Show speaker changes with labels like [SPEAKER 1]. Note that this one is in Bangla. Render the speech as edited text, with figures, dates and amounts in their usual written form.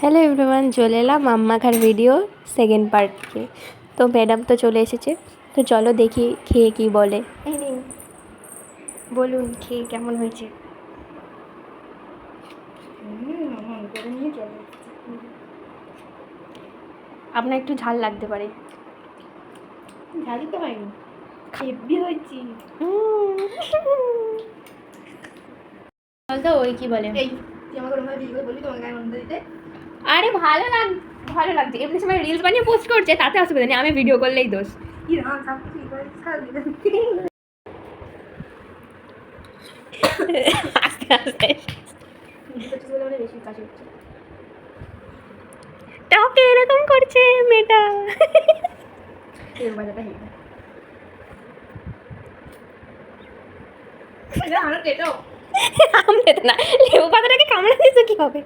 [SPEAKER 1] হ্যালো এভরিওয়ান, চলে এলাম মাম্মাখার ভিডিও সেকেন্ড পার্টকে। তো ম্যাডাম তো চলে এসেছে, তো চলো দেখি খেয়ে কি বলে। এই নিন, বলুন খেয়ে কেমন হয়েছে। আপনার একটু ঝাল লাগতে পারে।
[SPEAKER 2] ঝালই তো হয়নি, হেব্বি হয়েছি।
[SPEAKER 1] বলতো ওই কি বলে,
[SPEAKER 2] এই তুই আমাকে ওরকম ভিডিও করে বললি তোমাকে আনন্দ দিতে।
[SPEAKER 1] আরে ভালো লাগছে। এমনি সময় রিলস বানিয়ে পোস্ট করছে, তাতে অসুবিধা নেই, আমি ভিডিও করলেই দোষ।
[SPEAKER 2] কি রাম সব কিছু করে খালি
[SPEAKER 1] আস্তে আস্তে
[SPEAKER 2] বেশি কাশি হচ্ছে।
[SPEAKER 1] তোকে এরকম করছে মেয়েটা।
[SPEAKER 2] এই বাজাটা হেঁটে এটা আরো কেটো
[SPEAKER 1] আমতে তো না, লেবু পাতাটাকে কামড়ে দিতে কি হবে।